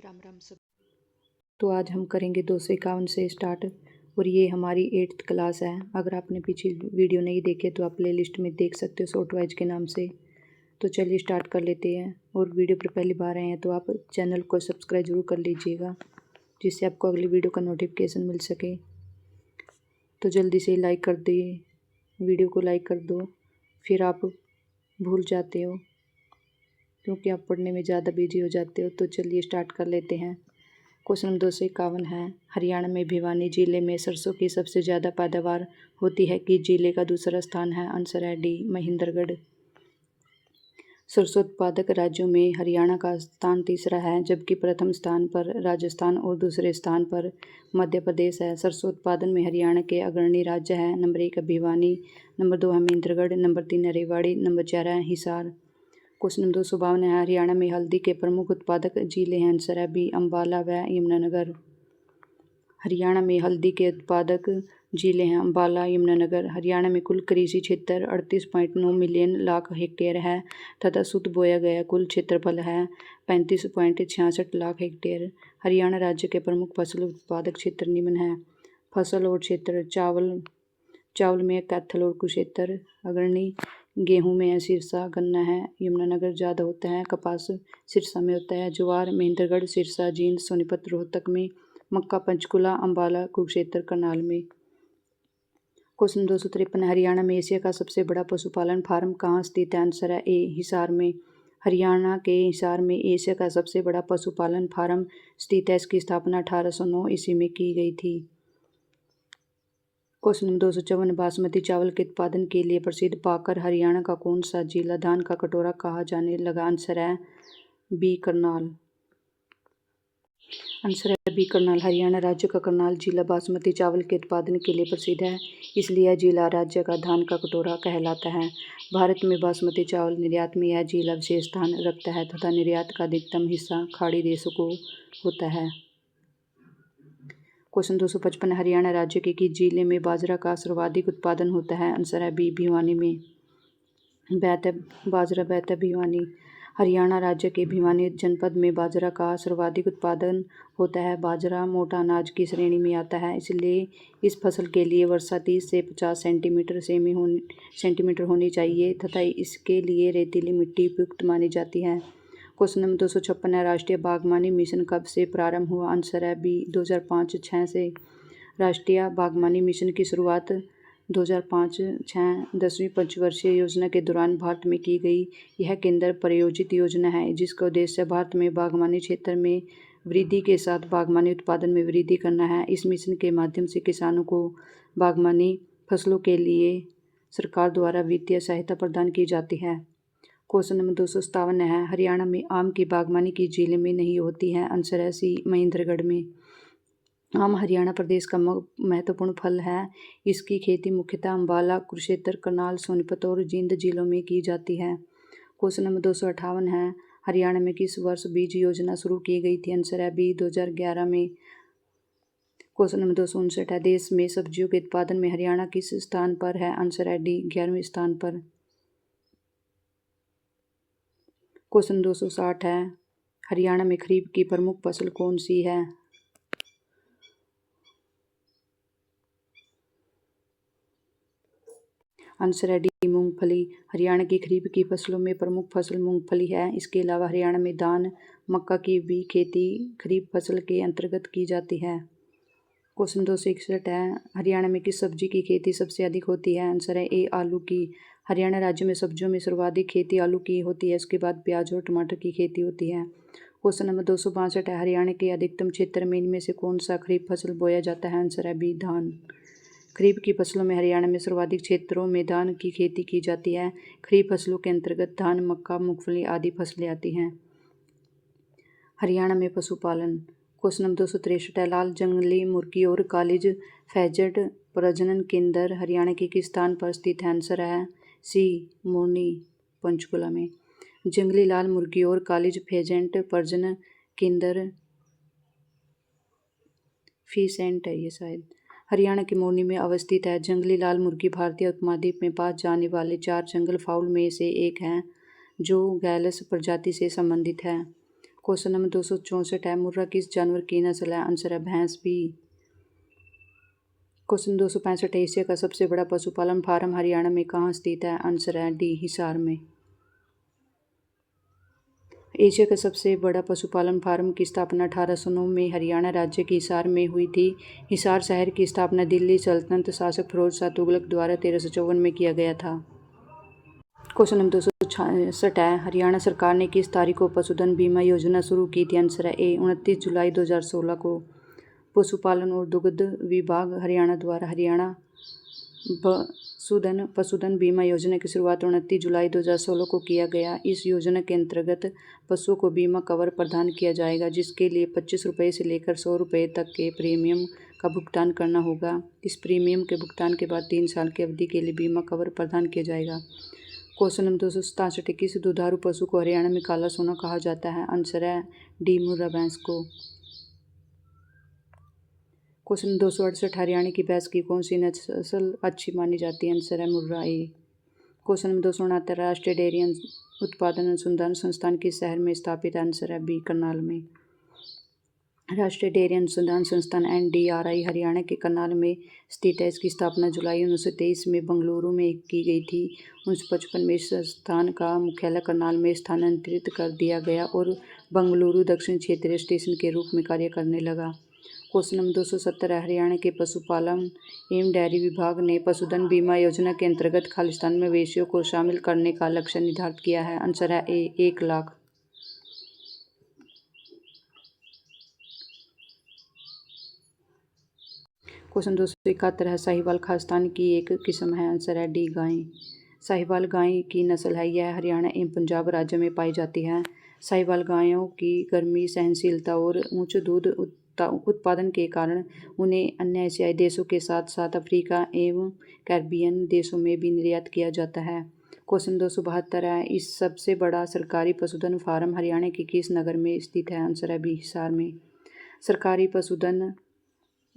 राम राम सब। तो आज हम करेंगे 251 से स्टार्ट और ये हमारी 8th क्लास है। अगर आपने पीछे वीडियो नहीं देखे तो आप प्ले लिस्ट में देख सकते हो शॉर्ट वाइज के नाम से। तो चलिए स्टार्ट कर लेते हैं। और वीडियो पर पहली बार आए हैं तो आप चैनल को सब्सक्राइब जरूर कर लीजिएगा, जिससे आपको अगली वीडियो का नोटिफिकेशन मिल सके। तो जल्दी से लाइक कर दिए, वीडियो को लाइक कर दो, फिर आप भूल जाते हो क्योंकि आप पढ़ने में ज़्यादा बिजी हो जाते हो। तो चलिए स्टार्ट कर लेते हैं। क्वेश्चन नंबर 251 है, हरियाणा में भिवानी जिले में सरसों की सबसे ज़्यादा पैदावार होती है कि जिले का दूसरा स्थान है? आंसर है डी, महेंद्रगढ़। सरसों उत्पादक राज्यों में हरियाणा का स्थान तीसरा है, जबकि प्रथम स्थान पर राजस्थान और दूसरे स्थान पर मध्य प्रदेश है। सरसों उत्पादन में हरियाणा के अग्रणी राज्य हैं। नंबर 1 है भिवानी, नंबर 2 है महेंद्रगढ़, नंबर 3 है रेवाड़ी, नंबर 4 है हिसार। क्वेश्चन नंबर 252 है, हरियाणा में हल्दी के प्रमुख उत्पादक जिले हैं? आंसर है बी, अम्बाला व यमुनानगर। हरियाणा में हल्दी के उत्पादक जिले हैं अम्बाला, यमुनानगर। हरियाणा में कुल कृषि क्षेत्र 38.9 मिलियन लाख हेक्टेयर है तथा शुद्ध बोया गया कुल क्षेत्रफल है 35.66 लाख हेक्टेयर। हरियाणा राज्य के प्रमुख फसल उत्पादक क्षेत्र निम्न है। फसल और क्षेत्र: चावल में कैथल और कुरुक्षेत्र अग्रणी, गेहूं में सिरसा, गन्ना है यमुनानगर ज़्यादा होता है, कपास सिरसा में होता है, ज्वार महेंद्रगढ़, सिरसा, जींद, सोनीपत, रोहतक में, मक्का पंचकुला, अम्बाला, कुरुक्षेत्र, करनाल में। क्वेश्चन 253, हरियाणा में एशिया का सबसे बड़ा पशुपालन फार्म कहाँ स्थित है? आंसर है ए, हिसार में। हरियाणा के हिसार में एशिया का सबसे बड़ा पशुपालन फार्म स्थित है। इसकी स्थापना 1809 ईस्वी में की गई थी। क्वेश्चन नंबर 254, बासमती चावल के उत्पादन के लिए प्रसिद्ध पाकर हरियाणा का कौन सा जिला धान का कटोरा कहा जाने लगा? आंसर है बी, करनाल। आंसर है बी, करनाल। हरियाणा राज्य का करनाल जिला बासमती चावल के उत्पादन के लिए प्रसिद्ध है, इसलिए यह जिला राज्य का धान का कटोरा कहलाता है। भारत में बासमती चावल निर्यात में यह जिला विशेष स्थान रखता है तथा निर्यात का अधिकतम हिस्सा खाड़ी देशों को होता है। क्वेश्चन 255, हरियाणा राज्य के किस जिले में बाजरा का सर्वाधिक उत्पादन होता है? आंसर है बी, भिवानी में। बाजरा बेहतर भिवानी। हरियाणा राज्य के भिवानी जनपद में बाजरा का सर्वाधिक उत्पादन होता है। बाजरा मोटा अनाज की श्रेणी में आता है, इसलिए इस फसल के लिए वर्षा 30 से 50 सेंटीमीटर होनी चाहिए तथा इसके लिए रेतीली मिट्टी उपयुक्त मानी जाती है। क्वेश्चन नंबर 256 है, राष्ट्रीय बागवानी मिशन कब से प्रारंभ हुआ? आंसर है बी, 2005-06 से। राष्ट्रीय बागवानी मिशन की शुरुआत 2005-06 10वीं पंचवर्षीय योजना के दौरान भारत में की गई। यह केंद्र प्रायोजित योजना है जिसका उद्देश्य भारत में बागवानी क्षेत्र में वृद्धि के साथ बागवानी उत्पादन में वृद्धि करना है। इस मिशन के माध्यम से किसानों को बागवानी फसलों के लिए सरकार द्वारा वित्तीय सहायता प्रदान की जाती है। क्वेश्चन नंबर 257 है, हरियाणा में आम की बागवानी किस जिले में नहीं होती है? आंसर है सी, महेंद्रगढ़ में। आम हरियाणा प्रदेश का महत्वपूर्ण फल है। इसकी खेती मुख्यतः अम्बाला, कुरुक्षेत्र, करनाल, सोनीपत और जींद जिलों में की जाती है। क्वेश्चन नंबर 258 है, हरियाणा में किस वर्ष बीज योजना शुरू की गई थी? आंसर है बी, 2011 में। क्वेश्चन नंबर 259 है, देश में सब्जियों के उत्पादन में हरियाणा किस स्थान पर है? आंसर है डी, 11वें स्थान पर। क्वेश्चन 260 है, हरियाणा में खरीफ की प्रमुख फसल कौन सी है? आंसर है डी, मूंगफली। हरियाणा की खरीफ की फसलों में प्रमुख फसल मूंगफली है। इसके अलावा हरियाणा में धान, मक्का की भी खेती खरीफ फसल के अंतर्गत की जाती है। क्वेश्चन 261 है, हरियाणा में किस सब्जी की खेती सबसे अधिक होती है? आंसर है ए, आलू की। हरियाणा राज्य में सब्जियों में सर्वाधिक खेती आलू की होती है, उसके बाद प्याज और टमाटर की खेती होती है। क्वेश्चन नंबर 262 है, हरियाणा के अधिकतम क्षेत्र में इनमें से कौन सा खरीफ फसल बोया जाता है? आंसर है बी, धान। खरीफ की फसलों में हरियाणा में सर्वाधिक क्षेत्रों में धान की खेती की जाती है। खरीफ फसलों के अंतर्गत धान, मक्का, मूंगफली आदि फसलें आती हैं। हरियाणा में पशुपालन। क्वेश्चन नंबर 263 है, लाल जंगली मुर्गी और कालीज फैजेट प्रजनन केंद्र हरियाणा के किस स्थान पर स्थित है? आंसर है सी, मोरनी, पंचकुला में। जंगली लाल मुर्गी और कालीज फेजेंट प्रजनन केंद्र फीसेंट है ये शायद, हरियाणा के मोरनी में अवस्थित है। जंगली लाल मुर्गी भारतीय उपमहाद्वीप में पाए जाने वाले 4 जंगल फाउल में से एक है जो गैलस प्रजाति से संबंधित है। क्वेश्चन नंबर 264 है, मुर्रा किस जानवर की नस्ल है? आंसर है भैंस बी। क्वेश्चन 265, एशिया का सबसे बड़ा पशुपालन फार्म हरियाणा में कहाँ स्थित है? आंसर है डी, हिसार में। एशिया का सबसे बड़ा पशुपालन फार्म की स्थापना 1809 में हरियाणा राज्य के हिसार में हुई थी। हिसार शहर की स्थापना दिल्ली सल्तनत शासक फिरोज शाह तुगलक द्वारा 1354 में किया गया था। क्वेश्चन नंबर 266 है, हरियाणा सरकार ने किस तारीख को पशुधन बीमा योजना शुरू की थी? आंसर है ए, 29 जुलाई 2016 को। पशुपालन और दुग्ध विभाग हरियाणा द्वारा हरियाणा पशुधन बीमा योजना की शुरुआत 29 जुलाई 2016 को किया गया। इस योजना के अंतर्गत पशुओं को बीमा कवर प्रदान किया जाएगा, जिसके लिए 25 रुपये से लेकर 100 रुपये तक के प्रीमियम का भुगतान करना होगा। इस प्रीमियम के भुगतान के बाद 3 साल की अवधि के लिए बीमा कवर प्रदान किया जाएगा। क्वेश्चन नंबर 267, किस दुधारू पशु को हरियाणा में काला सोना कहा जाता है? आंसर है डी, मुर्रा भैंस को। क्वेश्चन 268, हरियाणा की भैंस की कौन सी नस्ल अच्छी मानी जाती है? आंसर है मुर्रा ए। क्वेश्चन नंबर 269, राष्ट्रीय डेयरी उत्पादन अनुसंधान संस्थान किस शहर में स्थापित है? आंसर है बी, करनाल में। राष्ट्रीय डेयरी अनुसंधान संस्थान NDRI हरियाणा के करनाल में स्थित है। इसकी स्थापना जुलाई 1923 में बंगलुरु में की गई थी। 1955 में इस संस्थान का मुख्यालय करनाल में स्थानांतरित कर दिया गया और बंगलुरु दक्षिण क्षेत्रीय स्टेशन के रूप में कार्य करने लगा। क्वेश्चन नंबर 270, हरियाणा के पशुपालन एवं डेयरी विभाग ने पशुधन बीमा योजना के अंतर्गत खालिस्तान मवेशियों को शामिल करने का लक्ष्य निर्धारित किया है। आंसर है ए, 1 लाख। क्वेश्चन 271 है, साहिवाल खालिस्तान की एक किस्म है? आंसर है डी, गाय। साहिवाल गाय की नस्ल है, यह हरियाणा एवं पंजाब राज्य में पाई जाती है। साहिवाल गायों की गर्मी सहनशीलता और उच्च दूध उत्पादन के कारण उन्हें अन्य एशियाई देशों के साथ साथ अफ्रीका एवं कैरिबियन देशों में भी निर्यात किया जाता है। क्वेश्चन 272 है, इस सबसे बड़ा सरकारी पशुधन फार्म हरियाणा के किस नगर में स्थित है? आंसर है बी, हिसार में। सरकारी पशुधन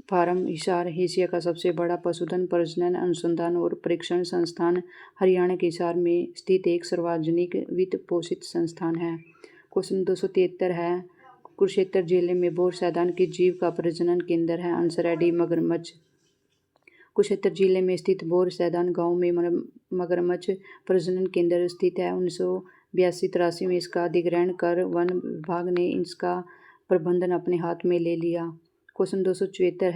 फार्म हिसार एशिया का सबसे बड़ा पशुधन प्रजनन अनुसंधान और परीक्षण संस्थान हरियाणा के हिसार में स्थित एक सार्वजनिक वित्त पोषित संस्थान है। क्वेश्चन 273 है, कुरुक्षेत्र जिले में बोर सैदान किस जीव का प्रजनन केंद्र है? आंसर है डी, मगरमच्छ। कुरुक्षेत्र जिले में स्थित बोर सैदान गांव में मगरमच्छ प्रजनन केंद्र स्थित है। 1982-83 में इसका अधिग्रहण कर वन विभाग ने इसका प्रबंधन अपने हाथ में ले लिया। क्वेश्चन 274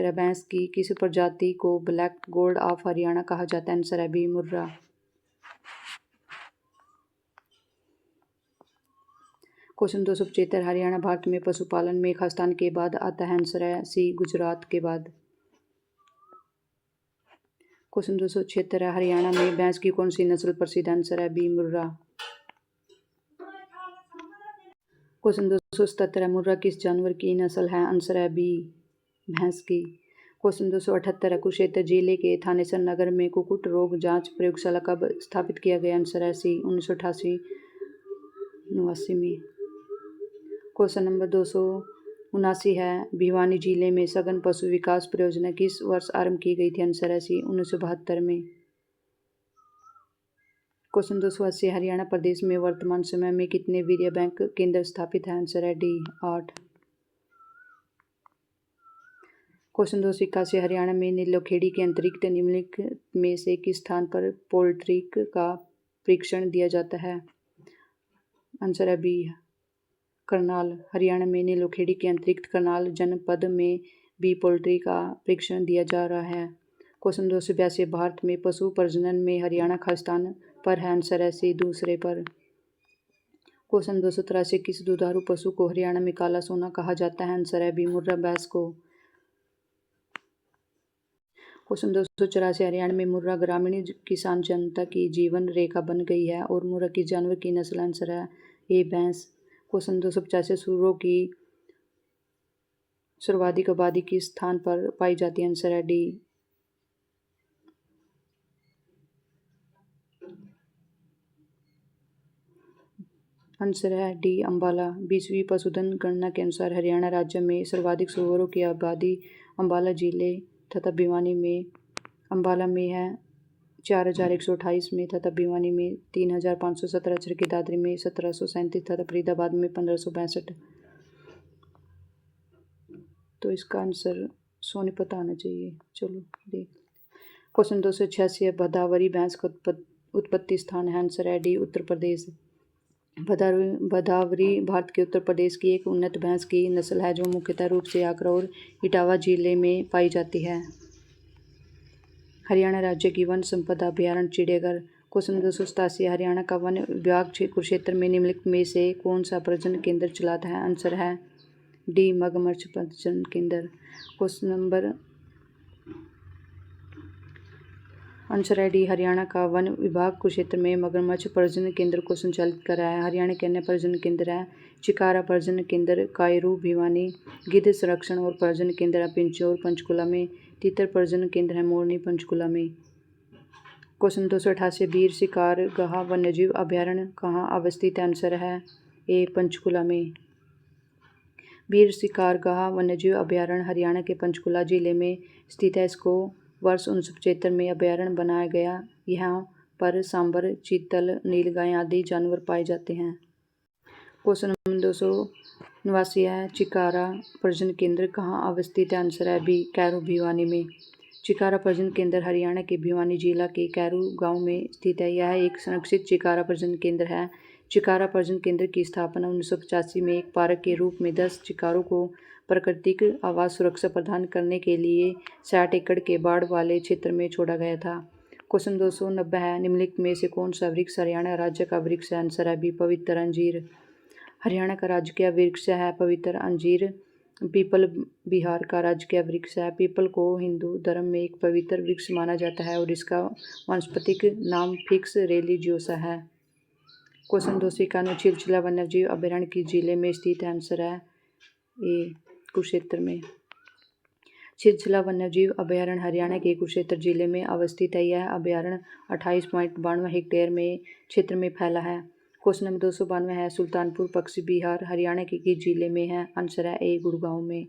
है, भैंस की किस प्रजाति को ब्लैक गोल्ड ऑफ हरियाणा कहा जाता है? आंसर है बी, मुर्रा। क्वेश्चन 275, हरियाणा भारत में पशुपालन में खास स्थान के बाद आता है? आंसर है सी, गुजरात के बाद। क्वेश्चन 276 है, हरियाणा में भैंस की कौन सी नस्ल प्रसिद्ध है? आंसर है बी, मुर्रा। क्वेश्चन 277 है, मुर्रा किस जानवर की नस्ल है? आंसर है बी, भैंस की। क्वेश्चन 278 है, कुरुक्षेत्र जिले के थानेसर नगर में कुक्कुट रोग जांच प्रयोगशाला कब स्थापित किया गया? आंसर है सी, 1988-89 में। क्वेश्चन नंबर 279 है, भिवानी जिले में सघन पशु विकास परियोजना किस वर्ष आरंभ की गई थी? आंसर है सी, 1972 में। क्वेश्चन 280, हरियाणा प्रदेश में वर्तमान समय में कितने वीर्य बैंक केंद्र स्थापित है? आंसर है डी, 8। क्वेश्चन 281, हरियाणा में नीलोखेड़ी के अंतरिक्त निम्नलिखित में से किस स्थान पर पोल्ट्री का परीक्षण दिया जाता है? आंसर है बी, करनाल। हरियाणा में नीलोखेड़ी के अंतरिक्त करनाल जनपद में भी पोल्ट्री का परीक्षण दिया जा रहा है। क्वेश्चन 282, भारत में पशु प्रजनन में हरियाणा खास स्थान पर है? आंसर है सी, दूसरे पर। क्वेश्चन 283, किस दुधारू पशु को हरियाणा में काला सोना कहा जाता है? आंसर है बी, मुर्रा भैंस को। क्वेश्चन 284, हरियाणा में मुर्रा ग्रामीण किसान जनता की जीवन रेखा बन गई है और मुर्रा किस जानवर की नस्ल? आंसर है ए, भैंस। क्वेश्चन 285, सूअरों की सर्वाधिक आबादी किस स्थान पर पाई जाती है? आंसर है डी, आंसर है डी, अम्बाला। 20वीं पशुधन गणना के अनुसार हरियाणा राज्य में सर्वाधिक सूअरों की आबादी अम्बाला जिले तथा भिवानी में अम्बाला में है, 4128 में तथा भिवानी में 3517, चरखी दादरी में 1737 तथा फरीदाबाद में 1562। तो इसका आंसर सोनीपत आना चाहिए। चलो देख। क्वेश्चन 286 है, भदावरी भैंस का उत्पत्ति स्थान है। आंसर है डी, उत्तर प्रदेश। भदावरी भारत के उत्तर प्रदेश की एक उन्नत भैंस की नस्ल है जो मुख्यतः रूप से आगरा और इटावा जिले में पाई जाती है। हरियाणा राज्य की वन संपदा अभ्यारण्य चिड़ियाघर। क्वेश्चन 287, हरियाणा का वन विभाग कुरुक्षेत्र में निम्नलिखित में से कौन सा प्रजनन केंद्र चलाता है। आंसर है डी, मगरमच्छ प्रजनन केंद्र। क्वेश्चन नंबर आंसर है डी, हरियाणा का वन विभाग कुरुक्षेत्र में मगरमच्छ प्रजनन केंद्र को संचालित कर रहा है। हरियाणा के अन्य प्रजनन केंद्र है चिकारा प्रजनन केंद्र कायरू भिवानी, गिद्ध संरक्षण और प्रजनन केंद्र है पिंजौर पंचकुला में, तीतर प्रजनन केंद्र है मोरनी पंचकुला में। क्वेश्चन 288, वीर शिकार गाह वन्यजीव अभ्यारण्य कहाँ अवस्थित है। आंसर है ए, पंचकुला में। वीर शिकार गाह वन्यजीव अभ्यारण्य हरियाणा के पंचकुला जिले में स्थित है। इसको वर्ष 1975 में अभ्यारण्य बनाया गया। यहाँ पर सांबर, चीतल, नीलगाय आदि जानवर पाए जाते हैं। क्वेश्चन नंबर 289 है, चिकारा प्रजनन केंद्र कहाँ अवस्थित है। आंसर है बी, कैरू भिवानी में। चिकारा प्रजनन केंद्र हरियाणा के भिवानी जिला के कैरू गांव में स्थित है। यह एक संरक्षित चिकारा प्रजनन केंद्र है। चिकारा प्रजनन केंद्र की स्थापना 1985 में एक पार्क के रूप में 10 चिकारों को प्राकृतिक आवास सुरक्षा प्रदान करने के लिए 60 एकड़ के बाढ़ वाले क्षेत्र में छोड़ा गया था। क्वेश्चन 290 है, निम्नलिखित में से कौन सा वृक्ष हरियाणा राज्य का वृक्ष है। आंसर है बी, पवित्र अंजीर। हरियाणा का राजकीय वृक्ष है पवित्र अंजीर। पीपल बिहार का राजकीय वृक्ष है। पीपल को हिंदू धर्म में एक पवित्र वृक्ष माना जाता है और इसका वानस्पतिक नाम फिक्स रिलीजियोसा है। क्वेश्चन 291, छिलछिला वन्यजीव अभयारण्य किस जिले में स्थित है। आंसर है ए, कुरुक्षेत्र में। छिलछिला वन्यजीव अभयारण्य हरियाणा के कुरुक्षेत्र जिले में अवस्थित है। यह अभयारण्य 28.92 हेक्टेयर में क्षेत्र में फैला है। क्वेश्चन नंबर 292 है, सुल्तानपुर पक्षी विहार हरियाणा के किस जिले में है। आंसर है ए, गुड़गांव में।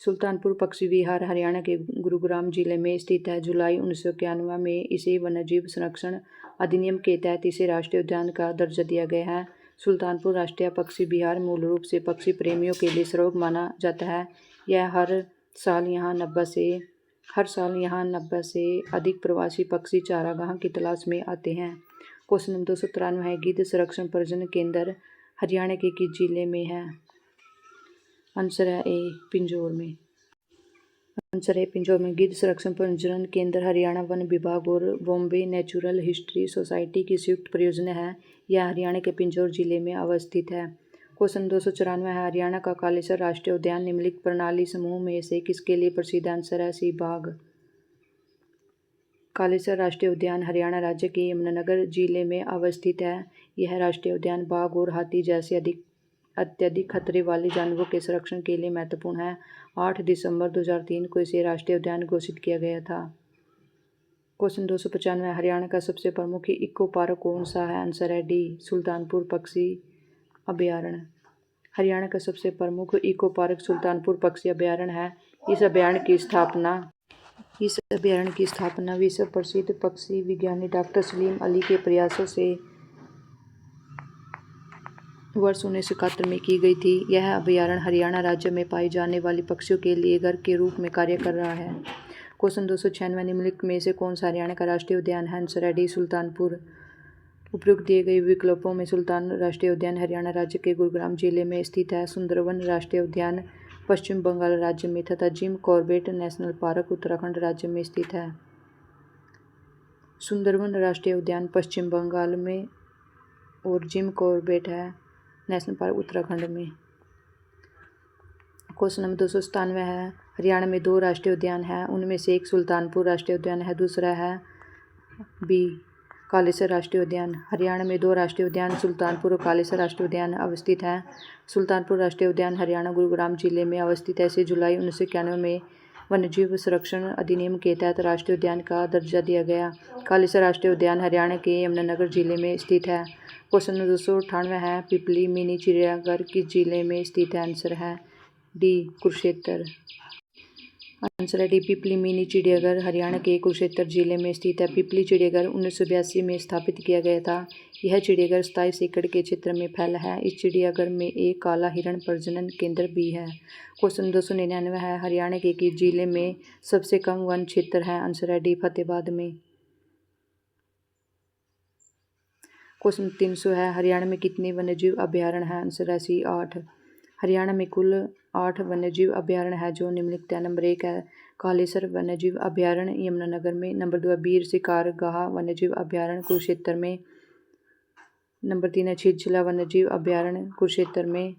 सुल्तानपुर पक्षी विहार हरियाणा के गुरुग्राम जिले में स्थित है। जुलाई 1991 में इसे वन्यजीव संरक्षण अधिनियम के तहत इसे राष्ट्रीय उद्यान का दर्जा दिया गया है। सुल्तानपुर राष्ट्रीय पक्षी विहार मूल रूप से पक्षी प्रेमियों के लिए सर्वोग माना जाता है। यह हर साल यहाँ 90 से अधिक प्रवासी पक्षी चारागाह की तलाश में आते हैं। क्वेश्चन नंबर 293 है, गिद्ध संरक्षण प्रजनन केंद्र हरियाणा के किस जिले में है। आंसर है ए, पिंजौर में। आंसर है पिंजौर में। गिद्ध संरक्षण प्रजनन केंद्र हरियाणा वन विभाग और बॉम्बे नेचुरल हिस्ट्री सोसाइटी की संयुक्त परियोजना है। यह हरियाणा के पिंजौर जिले में अवस्थित है। क्वेश्चन 294 है, हरियाणा का कालेसर राष्ट्रीय उद्यान निम्नलिखित प्रणाली समूह में से किसके लिए प्रसिद्ध। आंसर है सी, बाघ। कालेसर राष्ट्रीय उद्यान हरियाणा राज्य के यमुनानगर जिले में अवस्थित है। यह राष्ट्रीय उद्यान बाघ और हाथी जैसे अत्यधिक खतरे वाले जानवरों के संरक्षण के लिए महत्वपूर्ण है। 8 दिसंबर 2003 को इसे राष्ट्रीय उद्यान घोषित किया गया था। क्वेश्चन 295, हरियाणा का सबसे प्रमुख इको पार्क कौन सा है। आंसर है डी, सुल्तानपुर पक्षी अभयारण्य। हरियाणा का सबसे प्रमुख इको पार्क सुल्तानपुर पक्षी अभयारण्य है। इस अभयारण्य की स्थापना विश्व प्रसिद्ध पक्षी विज्ञानी डॉक्टर सलीम अली के प्रयासों से वर्ष 1971 में की गई थी। यह अभयारण्य हरियाणा राज्य में पाई जाने वाली पक्षियों के लिए घर के रूप में कार्य कर रहा है। क्वेश्चन 296, निम्नलिखित में से कौन सा हरियाणा का राष्ट्रीय उद्यान है। आंसर है डी, सुल्तानपुर। उपयुक्त दिए गए विकल्पों में सुल्तान राष्ट्रीय उद्यान हरियाणा राज्य के गुरुग्राम जिले में स्थित है। सुंदरवन राष्ट्रीय उद्यान पश्चिम बंगाल राज्य में तथा Jim Corbett national park Uttarakhand राज्य में स्थित है। सुंदरवन राष्ट्रीय उद्यान पश्चिम बंगाल में और जिम कॉर्बेट है नेशनल पार्क उत्तराखंड में। क्वेश्चन नंबर 297 है, हरियाणा में 2 राष्ट्रीय उद्यान हैं। उनमें से एक सुल्तानपुर राष्ट्रीय उद्यान है, दूसरा है बी, कालेसर राष्ट्रीय उद्यान। हरियाणा में 2 राष्ट्रीय उद्यान सुल्तानपुर और कालेसर राष्ट्रीय उद्यान अवस्थित हैं। सुल्तानपुर राष्ट्रीय उद्यान हरियाणा गुरुग्राम जिले में अवस्थित है। इसे जुलाई 1991 में वन्यजीव संरक्षण अधिनियम के तहत राष्ट्रीय उद्यान का दर्जा दिया गया। कालेसर राष्ट्रीय उद्यान हरियाणा के यमुनानगर जिले में स्थित है। क्वेश्चन 298 है, पिपली मिनी चिड़ियाघर किस जिले में स्थित है। आंसर है डी, कुरुक्षेत्र। आंसर है डी पिपली मिनी चिड़ियाघर हरियाणा के कुरुक्षेत्र जिले में स्थित है। पिपली चिड़ियाघर 1982 में स्थापित किया गया था। यह चिड़ियाघर 27 एकड़ के क्षेत्र में फैला है। इस चिड़ियाघर में एक काला हिरण प्रजनन केंद्र भी है। क्वेश्चन 299 है, हरियाणा के किस जिले में सबसे कम वन क्षेत्र है? आंसर है डी फतेहाबाद में। क्वेश्चन 300 है, हरियाणा में कितने वन्यजीव अभयारण्य है? आंसर है सी 8। हरियाणा में कुल 8 वन्यजीव अभयारण्य है जो निम्नलिखित है। नंबर 1 है कालेसर वन्यजीव अभयारण्य यमुनानगर में। नंबर 2 है बीर शिकारगाह वन्यजीव अभयारण्य कुरुक्षेत्र में। नंबर 3 है छिछला वन्यजीव अभयारण्य कुरुक्षेत्र में।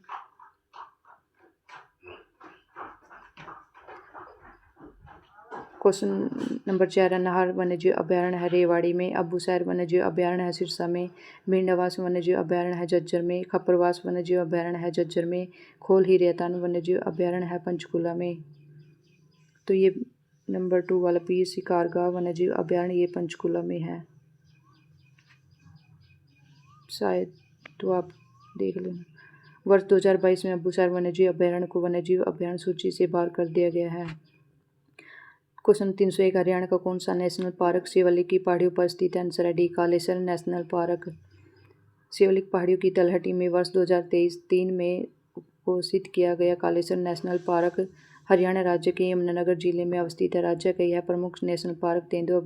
क्वेश्चन नंबर 4 है नाहर वन्यजीव अभयारण्य है रेवाड़ी में। अबूसैर वन्यजीव अभयारण्य है सिरसा में। भिंडावास वन्यजीव अभयारण्य है झज्जर में। खप्परवास वन्यजीव अभयारण्य है झज्जर में। खोल ही रेतान वन्यजीव अभयारण्य है पंचकुला में। तो ये नंबर 2 वाला बीर शिकारगाह वन्यजीव अभयारण्य ये पंचकुला में है शायद, तो आप देख लेना। वर्ष 2022 में अबूसैर वन्यजीव अभयारण्य को वन्यजीव अभयारण्य सूची से बाहर कर दिया गया है। क्वेश्चन 301, हरियाणा का कौन सा नेशनल पार्क शिवालिक की पहाड़ियों पर स्थित है? आंसर है D Kalesar national park. Shivalik पहाड़ियों की तलहटी में वर्ष 2023-3 में घोषित किया गया कालेसर नेशनल पार्क हरियाणा राज्य के यमुनानगर जिले में अवस्थित है। राज्य का यह प्रमुख नेशनल पार्क तेंदुआ,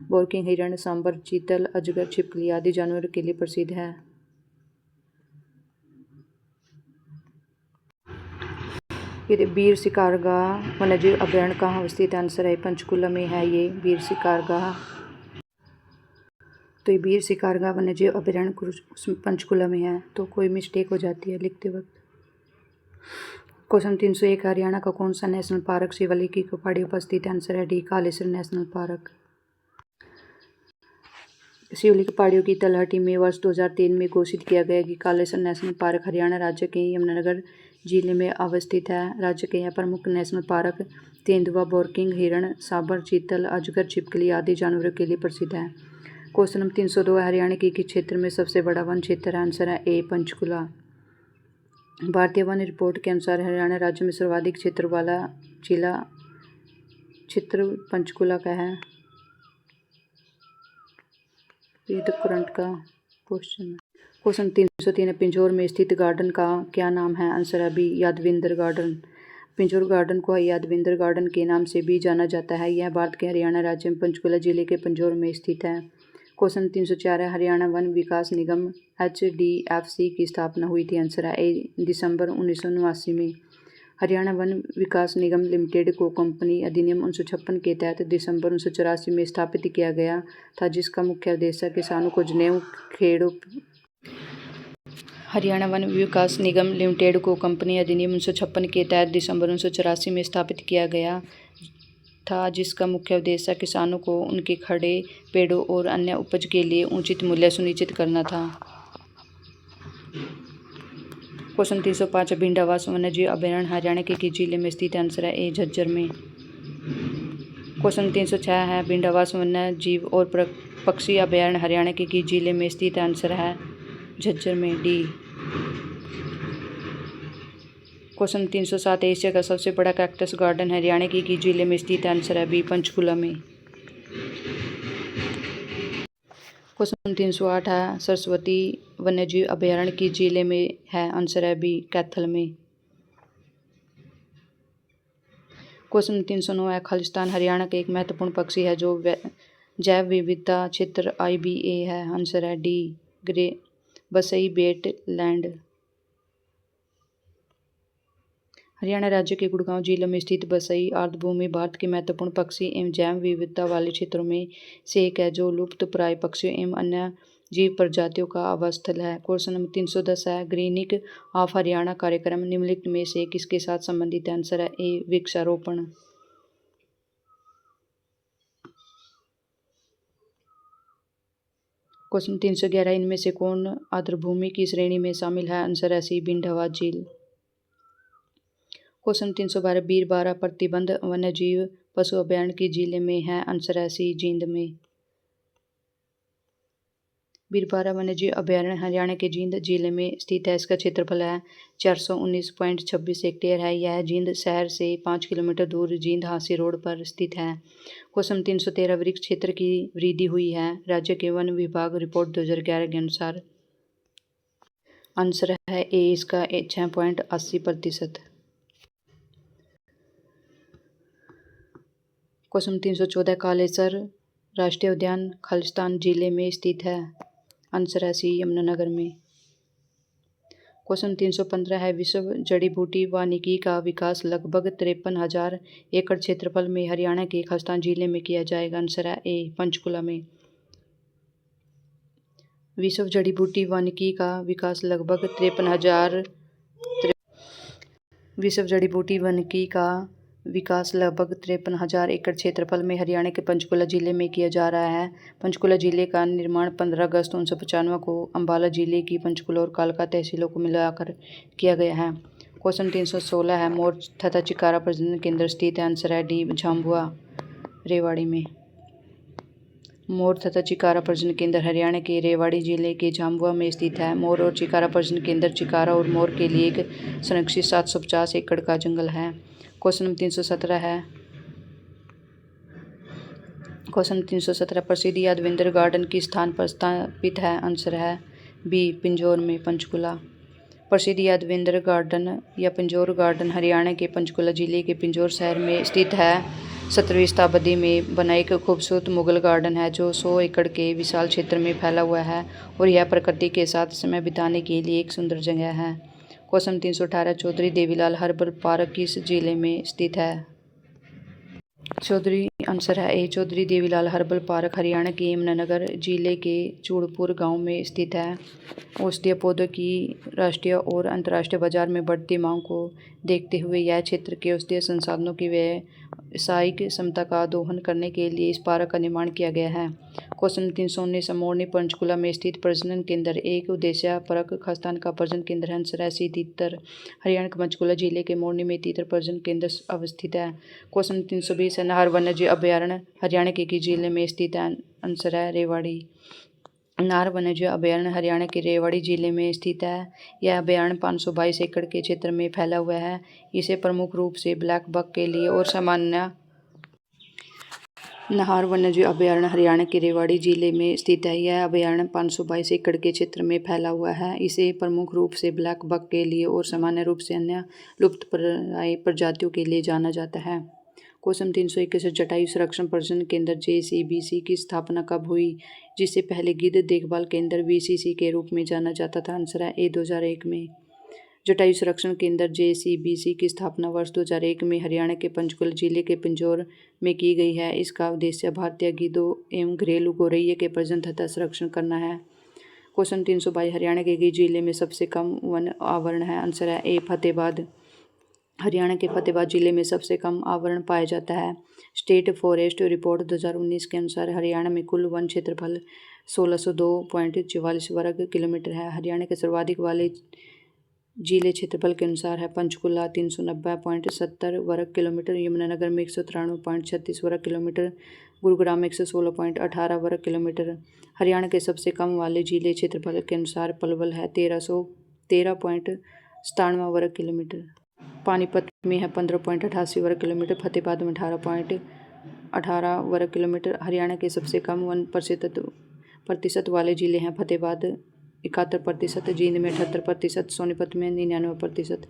बोरकिंग हिरण, सांबर, चीतल, अजगर, छिपकली आदि जानवरों के लिए प्रसिद्ध है। ये बीर शिकारगाह वन्यजीव अभयारण्य कहाँ अवस्थित है? आंसर है पंचकुला में है ये बीर शिकारगाह। तो ये बीर शिकारगाह वन्यजीव अभयारण्य पंचकुला में है, तो कोई मिस्टेक हो जाती है लिखते वक्त। क्वेश्चन 301, हरियाणा का कौन सा नेशनल पार्क शिवालिक की पहाड़ियों पर स्थित है? आंसर है D Kalesar national park. Shivalik पहाड़ियों की तलहटी में वर्ष 2003 में घोषित किया गया कि कालेसर नेशनल पार्क हरियाणा राज्य के यमुनानगर जिले में अवस्थित है। राज्य के यह प्रमुख नेशनल पार्क तेंदुआ, बोरकिंग हिरण, सांबर, चीतल, अजगर, छिपकली आदि जानवरों के लिए प्रसिद्ध है। क्वेश्चन नंबर 302, हरियाणा के किस क्षेत्र में सबसे बड़ा वन क्षेत्र है? आंसर है ए पंचकुला। भारतीय वन रिपोर्ट के अनुसार हरियाणा राज्य में सर्वाधिक क्षेत्र वाला जिला क्षेत्र पंचकुला का है। ये तो करंट का क्वेश्चन है। क्वेश्चन 303, पिंजौर में स्थित गार्डन का क्या नाम है? आंसर है B Yadavindra garden. Pinjore garden को यादविंदर गार्डन के नाम से भी जाना जाता है। यह भारत के हरियाणा राज्य में पंचकुला जिले के पिंजौर में स्थित है। क्वेश्चन 304 है, हरियाणा वन विकास निगम HDFC की स्थापना हुई थी? आंसर है ए दिसंबर 1989 में। हरियाणा वन विकास निगम लिमिटेड को कंपनी अधिनियम 1956 के तहत दिसंबर 1984 में स्थापित किया गया था, जिसका मुख्य उद्देश्य किसानों को जनेऊ खेड़ों हरियाणा वन विकास निगम लिमिटेड को कंपनी अधिनियम 1956 के तहत दिसंबर 1984 में स्थापित किया गया था, जिसका मुख्य उद्देश्य किसानों को उनके खड़े पेड़ों और अन्य उपज के लिए उचित मूल्य सुनिश्चित करना था। क्वेश्चन 305, भिंडावास वन्यजीव अभयारण्य हरियाणा के किस जिले में स्थित है? आंसर है ए झज्जर में। क्वेश्चन 306 है, भिंडावास वन्यजीव और पक्षी अभयारण्य हरियाणा के किस जिले में स्थित है? आंसर है झज्जर में डी। क्वेश्चन 307, एशिया का सबसे बड़ा कैक्टस गार्डन हरियाणा के किस जिले में स्थित है? आंसर है बी पंचकुला में। क्वेश्चन 308 है, सरस्वती वन्यजीव अभयारण्य किस जिले में है? आंसर है बी कैथल में। क्वेश्चन 309 है, खालिस्तान हरियाणा का एक महत्वपूर्ण पक्षी है जो जैव विविधता क्षेत्र IBA है? आंसर है डी ग्रे बसई वेटलैंड। हरियाणा राज्य के गुड़गांव जिले में स्थित बसई आर्द्रभूमि भारत के महत्वपूर्ण पक्षी एवं जैव विविधता वाले क्षेत्रों में से एक है, जो लुप्तप्राय पक्षियों एवं अन्य जीव प्रजातियों का आवास स्थल है। क्वेश्चन नंबर 310 है, ग्रीनिंग ऑफ हरियाणा कार्यक्रम निम्नलिखित में से किसके साथ संबंधित है? आंसर है ए वृक्षारोपण। क्वेश्चन 311, इनमें से कौन आर्द्रभूमि की श्रेणी में शामिल है? आंसर है सी भिंडावा झील। क्वेश्चन 312, बीरबारा प्रतिबंध वन्यजीव पशु अभयारण्य के जिले में है? आंसर है सी जींद में। बीरपारा वन्यजीव अभयारण्य हरियाणा के जींद जिले में स्थित है। इसका क्षेत्रफल है 419.26 हेक्टेयर है। यह जींद शहर से 5 किलोमीटर दूर जींद हांसी रोड पर स्थित है। क्वेश्चन 313 वृक्ष क्षेत्र की वृद्धि हुई है। राज्य के वन विभाग रिपोर्ट 2011 के अनुसार। आंसर है ए इसका 6.80%। क्वेश्चन 314 कालेसर राष्ट्रीय उद्यान खालिस्तान जिले में स्थित है। आंसर है सी यमुनानगर में। क्वेश्चन 315 है विश्व जड़ी बूटी वानिकी का विकास लगभग 53,000 एकड़ क्षेत्रफल में हरियाणा के खालिस्तान जिले में किया जाएगा। आंसर है ए पंचकुला में। विश्व जड़ी बूटी वानिकी का विकास लगभग 53,000 विश्व जड़ी बूटी वानिकी का विकास लगभग 53,000 एकड़ क्षेत्रफल में हरियाणा के पंचकुला जिले में किया जा रहा है। पंचकुला जिले का निर्माण 15 अगस्त 1995 को अम्बाला जिले की पंचकुला और कालका तहसीलों को मिलाकर किया गया है। क्वेश्चन 316 है मोर तथा चिकारा प्रजनन केंद्र स्थित है। आंसर है डी झांबुआ रेवाड़ी में। मोर तथा चिकारा प्रजनन केंद्र हरियाणा के रेवाड़ी जिले के झांबुआ में स्थित है। मोर और चिकारा प्रजनन केंद्र चिकारा और मोर के लिए एक संरक्षित 750 एकड़ का जंगल है। क्वेश्चन 317 है क्वेश्चन 317 प्रसिद्ध यादवेंद्र गार्डन किस स्थान पर स्थापित है। आंसर है बी पिंजौर में पंचकुला। प्रसिद्ध यादवेंद्र गार्डन या पिंजौर गार्डन हरियाणा के पंचकुला जिले के पिंजौर शहर में स्थित है। 17वीं शताब्दी में बना एक खूबसूरत मुगल गार्डन है जो 100 एकड़ के विशाल क्षेत्र में फैला हुआ है और यह प्रकृति के साथ समय बिताने के लिए एक सुंदर जगह है। Question 318 Chaudhary Devilal herbal park किस जिले में स्थित है। चौधरी आंसर है A Chaudhary Devilal herbal park Haryana के यमुनानगर जिले के चूड़पुर गांव में स्थित है। औषधीय पौधों की राष्ट्रीय और अंतर्राष्ट्रीय बाजार में बढ़ती मांग को देखते हुए यह क्षेत्र के औषधीय संसाधनों की व्यावसायिक क्षमता का दोहन करने के लिए इस पार्क का निर्माण किया गया है। क्वेश्चन 319 मोरनी पंचकुला में स्थित प्रजनन केंद्र एक उद्देश्य परक खालिस्तान का प्रजनन केंद्र है। आंसर है सी तीतर। हरियाणा के पंचकुला जिले के मोरनी में तीतर प्रजनन केंद्र अवस्थित है। क्वेश्चन 320 नाहर वन्यजीव अभयारण्य हरियाणा के जिले में स्थित है। आंसर है रेवाड़ी। नाहर वन्यजीव अभयारण्य हरियाणा के रेवाड़ी जिले में स्थित है। यह अभयारण्य 522 एकड़ के क्षेत्र में फैला हुआ है। इसे प्रमुख रूप से ब्लैक बक के लिए और सामान्य नाहर वन्यजीव अभयारण्य हरियाणा के रेवाड़ी जिले में स्थित है। यह अभयारण्य 522 एकड़ के क्षेत्र में फैला हुआ है। इसे प्रमुख रूप से ब्लैक बक के लिए और सामान्य रूप से अन्य लुप्तप्राय प्रजातियों के लिए जाना जाता है। क्वेश्चन 321 जटायु संरक्षण प्रजनन केंद्र JCBC की स्थापना कब हुई, जिससे पहले गिद्ध देखभाल केंद्र VCC के रूप में जाना जाता था। आंसर है ए 2001 में। जटायु संरक्षण केंद्र JCBC की स्थापना वर्ष 2001 में हरियाणा के पंचकुला जिले के पिंजौर में की गई है। इसका उद्देश्य भारतीय गिद्धों एवं घरेलू गौरैया के प्रजनन तथा संरक्षण करना है। क्वेश्चन 322 हरियाणा के किस जिले में सबसे कम वन आवरण है। आंसर है ए फतेहाबाद। हरियाणा के फतेहाबाद जिले में सबसे कम आवरण पाया जाता है। स्टेट फॉरेस्ट रिपोर्ट 2019 के अनुसार हरियाणा में कुल वन क्षेत्रफल 1602.44 वर्ग किलोमीटर है। हरियाणा के सर्वाधिक वाले जिले क्षेत्रफल के अनुसार है पंचकुला 390.70 वर्ग किलोमीटर, यमुनानगर में 193.36 वर्ग किलोमीटर, गुरुग्राम 116.18 वर्ग किलोमीटर। हरियाणा के सबसे कम वाले जिले क्षेत्रफल के अनुसार पलवल है 1313.97 वर्ग किलोमीटर, पानीपत में है 15.88 वर्ग किलोमीटर, फतेहाबाद में 18.18 वर्ग किलोमीटर। हरियाणा के सबसे कम वन प्रतिशत वाले जिले हैं फतेहाबाद 71%, जींद में 78%, सोनीपत में 99%।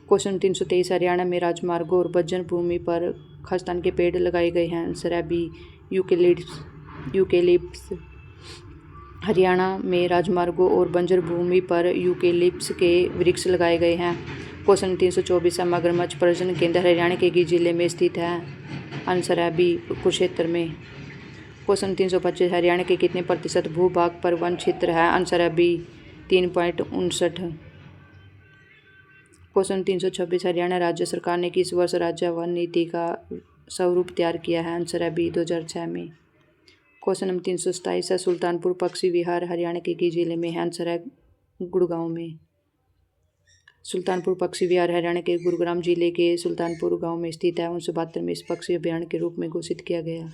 क्वेश्चन 323 हरियाणा में राजमार्गों और बंजर भूमि पर खालिस्तान के पेड़ लगाए गए हैं। आंसर है बी यूकेलिप्स। हरियाणा में राजमार्गों और बंजर भूमि पर यूकेलिप्स के वृक्ष लगाए गए हैं। क्वेश्चन 324 मगरमच्छ प्रजनन केंद्र हरियाणा के किस जिले में स्थित है। आंसर है बी कुरुक्षेत्र में। क्वेश्चन 325 हरियाणा के कितने प्रतिशत भूभाग पर वन क्षेत्र है। आंसर है बी 3.59। क्वेश्चन 326 हरियाणा राज्य सरकार ने किस वर्ष राज्य वन नीति का स्वरूप तैयार किया है। आंसर है बी 2006 में। क्वेश्चन नंबर 327 है सुल्तानपुर पक्षी विहार हरियाणा के किस जिले में है। आंसर है गुड़गांव में। सुल्तानपुर पक्षी विहार हरियाणा के गुरुग्राम जिले के सुल्तानपुर गांव में स्थित है। 1972 में इस पक्षी अभयारण्य के रूप में घोषित किया गया।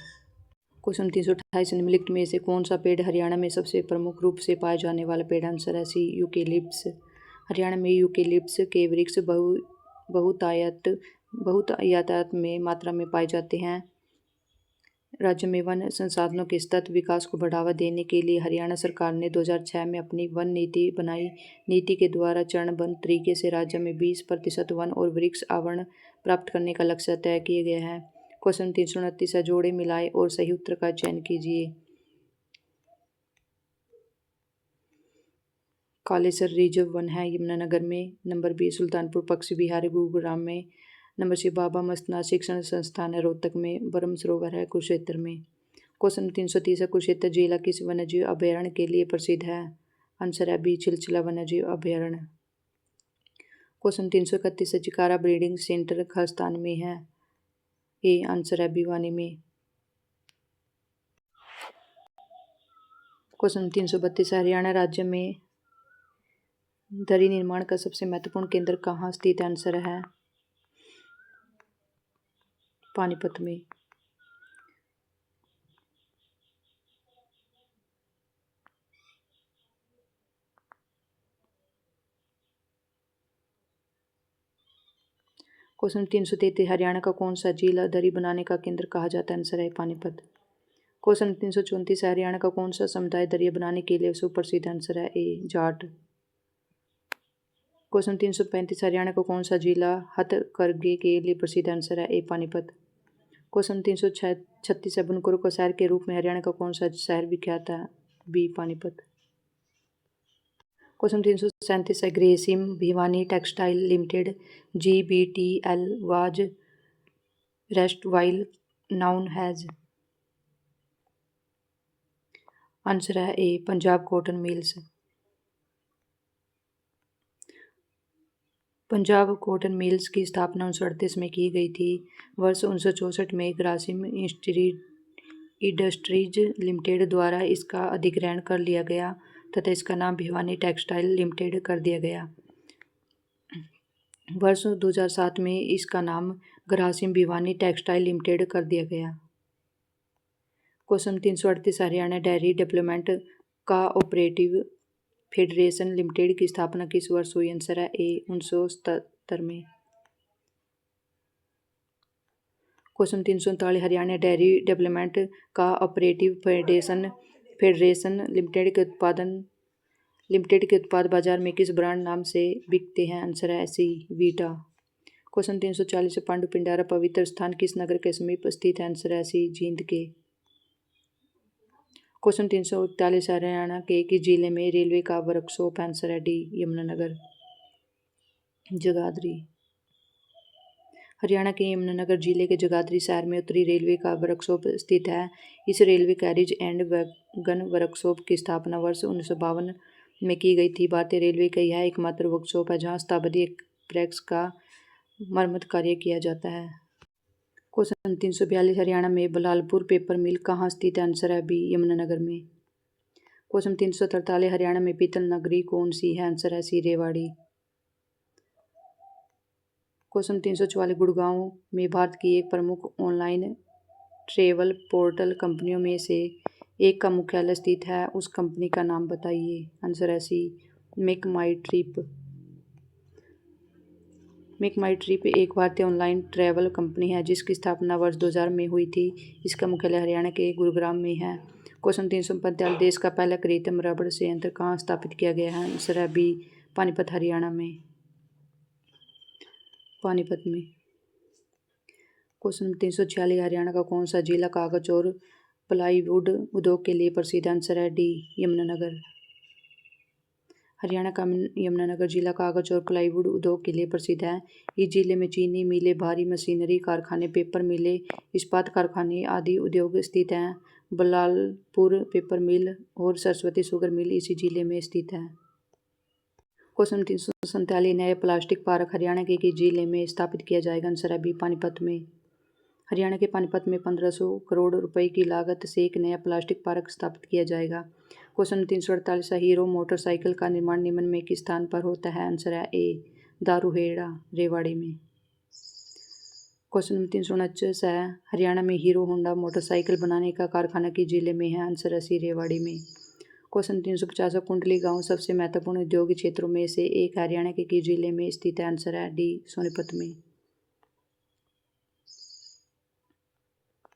क्वेश्चन 328 निम्नलिखित में से कौन सा पेड़ हरियाणा में सबसे प्रमुख रूप से पाए जाने वाला पेड़? आंसर है सी, यूकेलिप्स। हरियाणा में यूकेलिप्स के वृक्ष बहुतायत में मात्रा में पाए जाते हैं। राज्य में वन संसाधनों के सतत विकास को बढ़ावा देने के लिए हरियाणा सरकार ने 2006 में अपनी वन नीति बनाई। नीति के द्वारा चरणबद्ध तरीके से राज्य में 20% वन और वृक्ष आवरण प्राप्त करने का लक्ष्य तय किया गया है। क्वेश्चन 329 है, जोड़े मिलाए और सही उत्तर का चयन कीजिए। कालेसर रिजर्व वन है यमुनानगर में। नंबर बी, सुल्तानपुर पक्षी विहार गुरुग्राम में। नंबर सी, बाबा मस्तनाथ शिक्षण संस्थान है रोहतक में। ब्रह्म सरोवर है कुरुक्षेत्र में। क्वेश्चन 330 है, कुरुक्षेत्र जिला किस वन्यजीव अभयारण्य के लिए प्रसिद्ध है? आंसर है बी, चिलचिला वन्यजीव अभयारण्य। क्वेश्चन 331 है, चिकारा ब्रीडिंग सेंटर खालिस्तान में है? ए, आंसर है भिवानी में। क्वेश्चन 332 है, हरियाणा राज्य में दरी निर्माण का सबसे महत्वपूर्ण केंद्र कहाँ स्थित है? आंसर है पानीपत में। क्वेश्चन 333, हरियाणा का कौन सा जिला दरी बनाने का केंद्र कहा जाता है? आंसर है पानीपत। क्वेश्चन 334 है, हरियाणा का कौन सा समुदाय दरिया बनाने के लिए सुप्रसिद्ध? आंसर है ए, जाट। क्वेश्चन 335, हरियाणा का कौन सा जिला हथकरघे के लिए प्रसिद्ध? आंसर है ए, पानीपत। क्वेश्चन 336 है, बुनकरों का शहर के रूप में हरियाणा का कौन सा शहर विख्यात है? बी, पानीपत। क्वेश्चन 337 है, Grasim Bhiwani Textile Limited GBTL was erstwhile known as? Answer है A, Punjab Cotton Mills. Punjab Cotton Mills की स्थापना 1938 में की गई थी। वर्ष 1964 में ग्रासिम इंडस्ट्रीज लिमिटेड द्वारा इसका अधिग्रहण कर लिया गया तथा इसका नाम भिवानी टेक्सटाइल लिमिटेड कर दिया गया। वर्ष 2007 में इसका नाम ग्रासिम भिवानी टेक्सटाइल लिमिटेड कर दिया गया। Question 338, Haryana dairy development cooperative federation limited की स्थापना किस वर्ष हुई? आंसर है ए, 1977 में। Question 339, Haryana dairy development cooperative federation limited के उत्पाद बाजार में किस ब्रांड नाम से बिकते हैं? आंसर है सी, वीटा। क्वेश्चन 340, पांडु पिंडारा पवित्र स्थान किस नगर के समीप स्थित है? आंसर है सी, जींद के। क्वेश्चन 341, हरियाणा के किस जिले में रेलवे का वर्कशॉप? आंसर है डी, यमुनानगर। जगाधरी। हरियाणा के यमुनानगर जिले के जगाधरी शहर में उत्तरी रेलवे का वर्कशॉप स्थित है। इस railway carriage and wagon workshop की स्थापना वर्ष 1952 में की गई थी। भारतीय रेलवे का यह एकमात्र वर्कशॉप है जहां शताब्दी एक्सप्रेस का मरम्मत कार्य किया जाता है। क्वेश्चन 342, हरियाणा में बलालपुर पेपर मिल कहाँ स्थित है? आंसर है बी, यमुनानगर में। क्वेश्चन 343, हरियाणा में पीतल नगरी कौन सी है? आंसर है सी, रेवाड़ी। क्वेश्चन 344, गुड़गांव में भारत की एक प्रमुख ऑनलाइन ट्रैवल पोर्टल कंपनियों में से एक का मुख्यालय स्थित है, उस कंपनी का नाम बताइए। आंसर है सी, मेक माई ट्रिप। मेक माई ट्रिप एक भारतीय ऑनलाइन ट्रैवल कंपनी है जिसकी स्थापना वर्ष 2000 में हुई थी। इसका मुख्यालय हरियाणा के गुरुग्राम में है। क्वेश्चन 345, देश का पहला कृत्रिम रबड़ संयंत्र कहाँ स्थापित किया गया है? आंसर है बी, पानीपत हरियाणा में। पानीपत में। क्वेश्चन 346, हरियाणा का कौन सा जिला कागज और प्लाईवुड उद्योग के लिए प्रसिद्ध? आंसर है डी, यमुनानगर। हरियाणा का यमुनानगर जिला कागज और प्लाईवुड उद्योग के लिए प्रसिद्ध है। इस जिले में चीनी मिलें, भारी मशीनरी कारखाने, पेपर मिलें, इस्पात कारखाने आदि उद्योग स्थित हैं। बलालपुर पेपर मिल और सरस्वती शुगर मिल इसी जिले में स्थित है। क्वेश्चन 347, नया प्लास्टिक पार्क हरियाणा के किस जिले में स्थापित किया जाएगा? आंसर है बी, पानीपत में। हरियाणा के पानीपत में 1500 करोड़ रुपए की लागत से एक नया प्लास्टिक पार्क स्थापित किया जाएगा। क्वेश्चन 348, हीरो मोटरसाइकिल का निर्माण निम्न में किस स्थान पर होता है? आंसर है ए, दारूहेड़ा रेवाड़ी में। क्वेश्चन नंबर 349 है, हरियाणा में हीरो होंडा मोटरसाइकिल बनाने का कारखाना किस जिले में है? आंसर है सी, रेवाड़ी में। क्वेश्चन 350 है, कुंडली गांव सबसे महत्वपूर्ण औद्योगिक क्षेत्रों में से एक हरियाणा के किस जिले में स्थित है? आंसर है डी, सोनीपत में।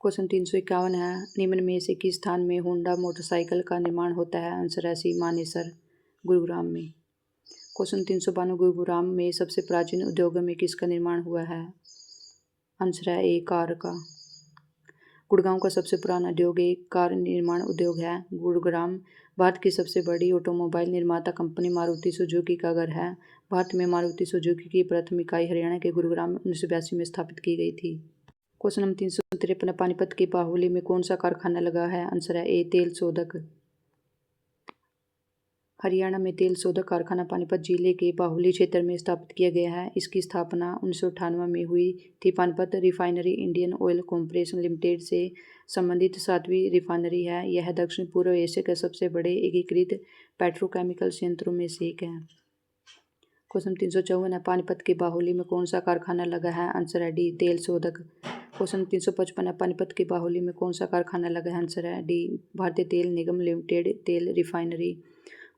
क्वेश्चन 351 है, निम्न में से किस स्थान में होंडा मोटरसाइकिल का निर्माण होता है? आंसर है सी, मानेसर, गुरुग्राम में। क्वेश्चन 352, गुरुग्राम में सबसे प्राचीन उद्योगों में किसका निर्माण हुआ है? आंसर है ए, कार का। गुड़गांव का सबसे पुराना उद्योग एक कार निर्माण उद्योग है। गुरुग्राम भारत की सबसे बड़ी ऑटोमोबाइल निर्माता कंपनी मारुति सुजुकी का घर है। भारत में मारुति सुजुकी की प्रथम इकाई हरियाणा के गुरुग्राम में 1982 में स्थापित की गई थी। क्वेश्चन नंबर 353, पानीपत के बाहुली में कौन सा कारखाना लगा है? आंसर है ए, तेल शोधक। हरियाणा में तेल शोधक कारखाना पानीपत जिले के बाहुली क्षेत्र में स्थापित किया गया है। इसकी स्थापना 1998 में हुई थी। Panipat refinery Indian oil corporation limited से संबंधित 7वीं रिफाइनरी है। यह दक्षिण पूर्व एशिया के सबसे बड़े एकीकृत पेट्रोकेमिकल संयंत्रों में से एक है। क्वेश्चन 354 है, पानीपत के बाहुली में कौन सा कारखाना लगा है? आंसर है डी, तेल शोधक। क्वेश्चन 355 है, पानीपत के बाहुली में कौन सा कारखाना लगा है? आंसर है डी, भारतीय तेल निगम लिमिटेड तेल रिफाइनरी।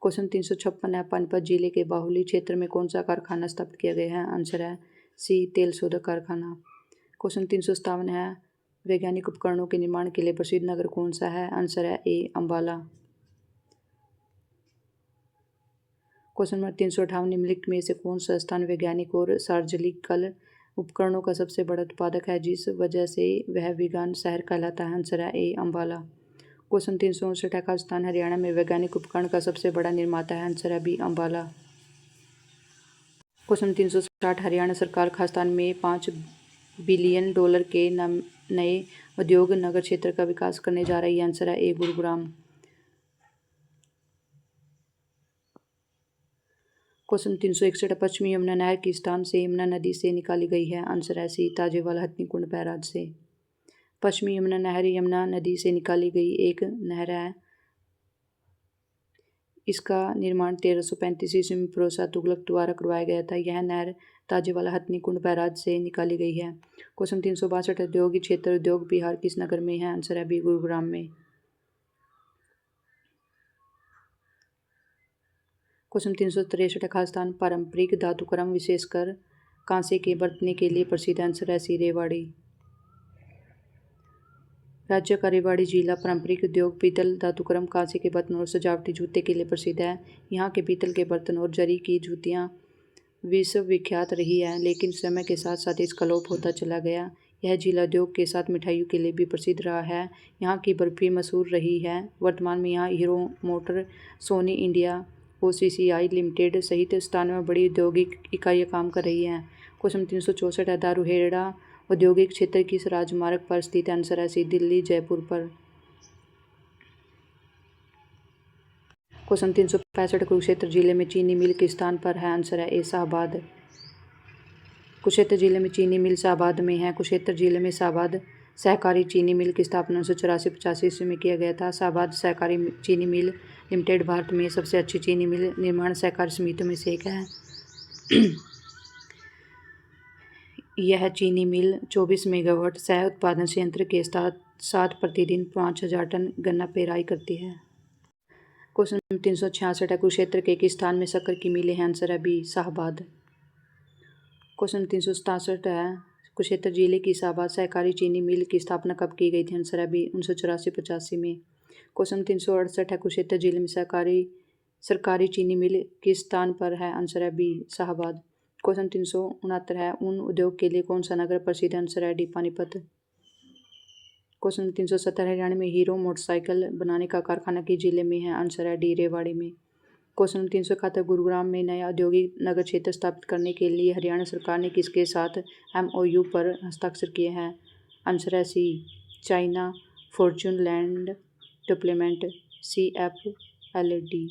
क्वेश्चन 356 है, पानीपत जिले के बाहुली क्षेत्र में कौन सा कारखाना स्थापित किया गया है? आंसर है सी, तेल शोधक कारखाना। क्वेश्चन 357 है, वैज्ञानिक उपकरणों के निर्माण के लिए प्रसिद्ध नगर कौन सा है? आंसर है ए, अम्बाला। क्वेश्चन नंबर 358, निम्नलिखित में से कौन सा स्थान वैज्ञानिक और सर्जिकल उपकरणों का सबसे बड़ा उत्पादक है, जिस वजह से वह विज्ञान शहर कहलाता है? आंसर है ए, अम्बाला। क्वेश्चन 359 का स्थान हरियाणा में वैज्ञानिक उपकरण का सबसे बड़ा निर्माता है? आंसर है बी, अम्बाला। क्वेश्चन 360, हरियाणा सरकार खाद्यान्न में $5 बिलियन के नए उद्योग नगर क्षेत्र का विकास करने जा रही है? आंसर है ए, गुरुग्राम। क्वेश्चन 361, पश्चिमी यमुना नहर किस स्थान से यमुना नदी से निकाली गई है? आंसर है सी, ताजेवाला हथनीकुंड बैराज से। पश्चिमी यमुना नहर यमुना नदी से निकाली गई एक नहर है। इसका निर्माण 1335 ईस्वी में फिरोज शाह तुगलक द्वारा करवाया गया था। यह नहर ताजेवाला हथनीकुंड बैराज से निकाली गई है। क्वेश्चन 362, औद्योगिक क्षेत्र उद्योग बिहार किस नगर में है? आंसर है बी, गुरुग्राम में। क्वेश्चन 363, खालिस्तान पारंपरिक धातुक्रम विशेषकर कांसे के बरतने के लिए प्रसिद्ध? आंसर है सी, रेवाड़ी। राज्य का रेवाड़ी जिला पारंपरिक उद्योग पीतल धातुक्रम कांसे के बर्तन और सजावटी जूते के लिए प्रसिद्ध है। यहाँ के पीतल के बर्तन और जरी की जूतियाँ विश्वविख्यात रही है, लेकिन समय के साथ साथ इसका लोप होता चला गया। यह जिला उद्योग के साथ मिठाइयों के लिए भी प्रसिद्ध रहा है। यहाँ की बर्फी मशहूर रही है। वर्तमान में यहाँ hero motor, Soni India, OCCI limited सहित 97 बड़ी औद्योगिक इकाइयाँ काम कर रही हैं। क्वेश्चन 364 है, दारूहेड़ा औद्योगिक क्षेत्र किस राजमार्ग पर स्थित है? आंसर है सी, दिल्ली जयपुर पर। क्वेश्चन 365, कुरुक्षेत्र जिले में चीनी मिल किस स्थान पर है? आंसर है ए, शाहबाद। कुरुक्षेत्र जिले में चीनी मिल शाहबाद में है। कुरुक्षेत्र जिले में शाहबाद सहकारी चीनी मिल की स्थापना 1984-85 ईस्वी में किया गया था। शाहबाद सहकारी चीनी मिल लिमिटेड भारत में सबसे अच्छी चीनी मिल निर्माण सहकारी समितियों में से एक है। यह चीनी मिल 24 मेगावाट सह उत्पादन संयंत्र के साथ प्रतिदिन 5000 टन गन्ना पेराई करती है। क्वेश्चन 366 है, कुरुक्षेत्र के किस स्थान में शक्कर की मिलें हैं? आंसर है बी, शाहबाद। क्वेश्चन 367 है, कुरुक्षेत्र जिले की शाहबाद सहकारी चीनी मिल की स्थापना कब की गई थी? आंसर है बी, 1984-85 में। क्वेश्चन 368 है, कुरुक्षेत्र जिले में सरकारी चीनी मिल किस स्थान पर है? आंसर है बी, शाहबाद। क्वेश्चन 369 है, ऊन उद्योग के लिए कौन सा नगर प्रसिद्ध है? आंसर है डी, पानीपत। क्वेश्चन 370, हरियाणा में हीरो मोटरसाइकिल बनाने का कारखाना किस जिले में है? आंसर है डी, रेवाड़ी में। क्वेश्चन 371, गुरुग्राम में नया औद्योगिक नगर क्षेत्र स्थापित करने के लिए हरियाणा सरकार ने किसके साथ MOU पर हस्ताक्षर किए हैं? आंसर है C, China Fortune Land Development CFLD।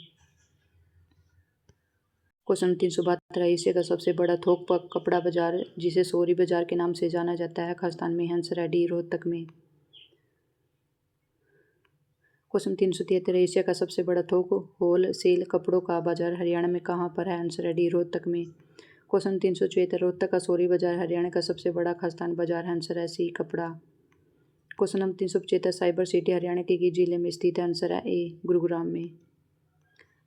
Question 372, Asia का सबसे बड़ा थोक कपड़ा बाजार जिसे सोरी बाजार के नाम से जाना जाता है खालिस्तान में? आंसर है डी, रोहतक में। क्वेश्चन 373, एशिया का सबसे बड़ा थोक होल सेल कपड़ों का बाजार हरियाणा में कहाँ पर है? आंसर है डी, रोहतक में। क्वेश्चन 374 रोहतक का सोरी बाजार हरियाणा का सबसे बड़ा खाद्यान्न बाजार है। आंसर है सी कपड़ा। Question number 375 cyber city Haryana के किस जिले में स्थित है। आंसर है ए गुरुग्राम में।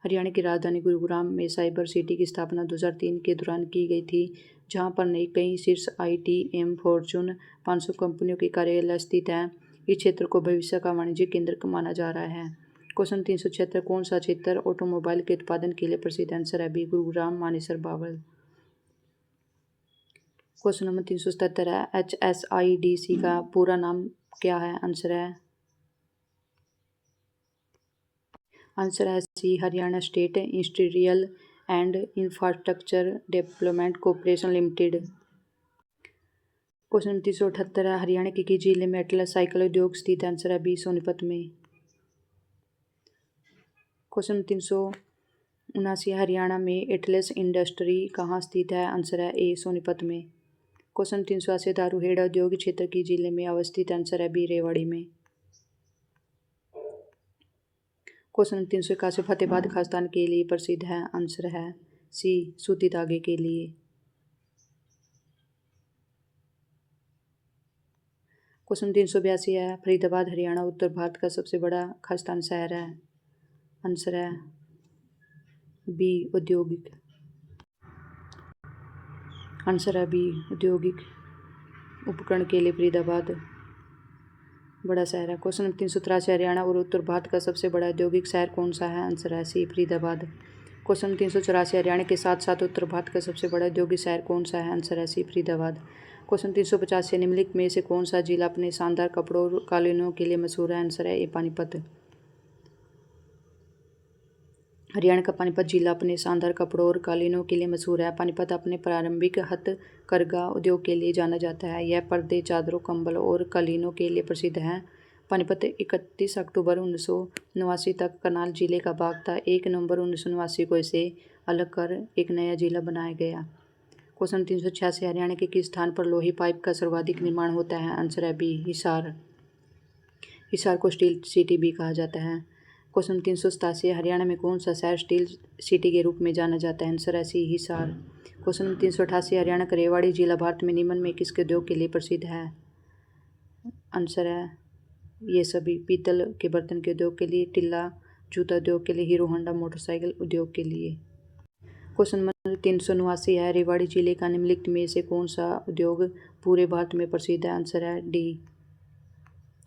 हरियाणा की राजधानी गुरुग्राम में साइबर सिटी की स्थापना 2003 के दौरान की गई थी, जहां पर नई कई शीर्ष ITM फॉर्च्यून 500 कंपनियों के कार्यालय स्थित हैं। इस क्षेत्र को भविष्य का वाणिज्यिक केंद्र माना जा रहा है। क्वेश्चन 376 कौन सा क्षेत्र ऑटोमोबाइल के उत्पादन के लिए प्रसिद्ध है। आंसर है B Gurugram Manesar Bawal. Question number 377 है HSIDC का पूरा नाम क्या है। आंसर है C Haryana State Industrial and Infrastructure Development Corporation Limited. Question 378 है हरियाणा के किस जिले में एटलस साइकिल उद्योग स्थित है। आंसर है बी सोनीपत में। क्वेश्चन 379 हरियाणा में एटलस इंडस्ट्री कहाँ स्थित है। आंसर है ए सोनीपत में। क्वेश्चन 380 दारूहेड़ा औद्योगिक क्षेत्र की जिले में अवस्थित। आंसर है बी रेवाड़ी में। क्वेश्चन 381 फतेहाबाद खाद्यान्न के लिए प्रसिद्ध है। आंसर है सी सूती धागे के लिए। क्वेश्चन 382 है फरीदाबाद हरियाणा उत्तर भारत का सबसे बड़ा खाद्यान्न शहर है। आंसर है बी औद्योगिक। आंसर है बी औद्योगिक उपकरण के लिए फरीदाबाद बड़ा शहर है। क्वेश्चन 383 हरियाणा और उत्तर भारत का सबसे बड़ा औद्योगिक शहर कौन सा है। आंसर है सी फरीदाबाद। क्वेश्चन 384 हरियाणा के साथ साथ उत्तर भारत का सबसे बड़ा औद्योगिक शहर कौन सा है। आंसर है सी फरीदाबाद। क्वेश्चन 385 निम्नलिखित में से कौन सा जिला अपने शानदार कपड़ों और कालीनों के लिए मशहूर है। आंसर है ए पानीपत। हरियाणा का पानीपत जिला अपने शानदार कपड़ों और कालीनों के लिए मशहूर है। पानीपत अपने पारंपरिक हथकरघा उद्योग के लिए जाना जाता है। यह पर्दे, चादरों, कंबल और कालीनों के लिए प्रसिद्ध है। पानीपत 31 अक्टूबर 1989 तक करनाल जिले का भाग था। 1 नवंबर 1989 को इसे अलग कर एक नया जिला बनाया गया। क्वेश्चन 386 हरियाणा के किस स्थान पर लोही पाइप का सर्वाधिक निर्माण होता है। आंसर है बी हिसार। हिसार को स्टील सिटी भी कहा जाता है। क्वेश्चन 387 हरियाणा में कौन सा शहर स्टील सिटी के रूप में जाना जाता है। आंसर है सी हिसार। क्वेश्चन 388 हरियाणा का रेवाड़ी जिला भारत में निम्न में किसके उद्योग के लिए प्रसिद्ध है। आंसर है ये सभी पीतल के बर्तन के उद्योग के लिए, टिल्ला जूता उद्योग के लिए, हीरो होंडा मोटरसाइकिल उद्योग के लिए। क्वेश्चन नंबर 389 है रेवाड़ी जिले का निम्नलिखित में से कौन सा उद्योग पूरे भारत में प्रसिद्ध है। आंसर है डी।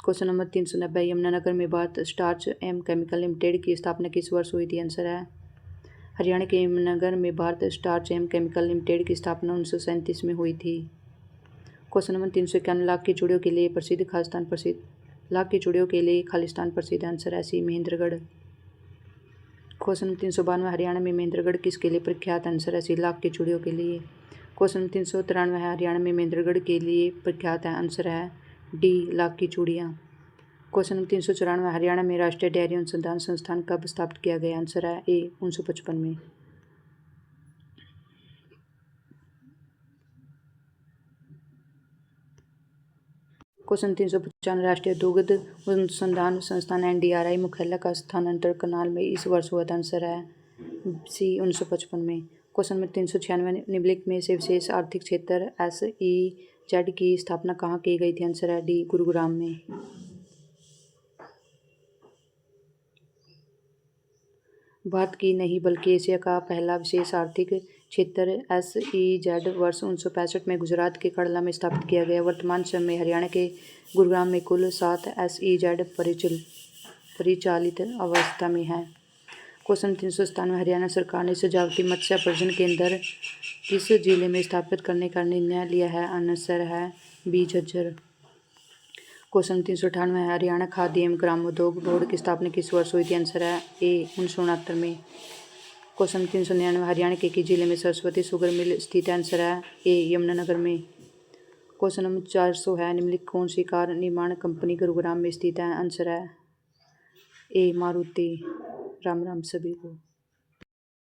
क्वेश्चन नंबर 390 यमुनानगर में Bharat starch and chemical limited की स्थापना किस वर्ष हुई थी। आंसर है हरियाणा के यमुनानगर में Bharat starch and chemical limited की स्थापना 1937 में हुई थी। क्वेश्चन नंबर 391 लाख की चूड़ियों के लिए प्रसिद्ध खालिस्तान प्रसिद्ध लाख की चूड़ियों के लिए खालिस्तान प्रसिद्ध। आंसर है सी महेंद्रगढ़। क्वेश्चन 392 हरियाणा में महेंद्रगढ़ किसके लिए प्रख्यात। आंसर है सी लाख की चूड़ियों के लिए। क्वेश्चन 393 है हरियाणा में महेंद्रगढ़ के लिए प्रख्यात है। आंसर है डी लाख की चूड़ियाँ। क्वेश्चन 394 हरियाणा में राष्ट्रीय डेयरी अनुसंधान संस्थान कब स्थापित किया गया। आंसर है ए 1955 में। क्वेश्चन 395 राष्ट्रीय दुग्ध अनुसंधान संस्थान NDRI मुख्यालय का स्थानांतरण करनाल में इस वर्ष हुआ था। आंसर है सी 1955 में। क्वेश्चन नंबर 396 निम्नलिखित में से विशेष आर्थिक क्षेत्र SEZ की स्थापना कहाँ की गई थी। आंसर है डी गुरुग्राम में। भारत की नहीं बल्कि एशिया का पहला विशेष आर्थिक क्षेत्र SEZ वर्ष 1965 में गुजरात के कड़ला में स्थापित किया गया। वर्तमान समय में हरियाणा के गुरुग्राम में कुल 7 SEZ परिचालित अवस्था में है। क्वेश्चन 397 हरियाणा सरकार ने सजावटी मत्स्य प्रजनन केंद्र किस जिले में स्थापित करने का निर्णय लिया है। आंसर है बी झज्जर। क्वेश्चन 398 है हरियाणा खाद्य एवं ग्रामोद्योग बोर्ड की स्थापना किस वर्ष हुई थी। आंसर है ए 1969 में। क्वेश्चन 399 हरियाणा के किस जिले में सरस्वती शुगर मिल स्थित है। आंसर है ए यमुनानगर में। क्वेश्चन नंबर 400 है निम्नलिखित कौन सी कार निर्माण कंपनी गुरुग्राम में स्थित है। आंसर है ए मारुति। राम राम सभी को।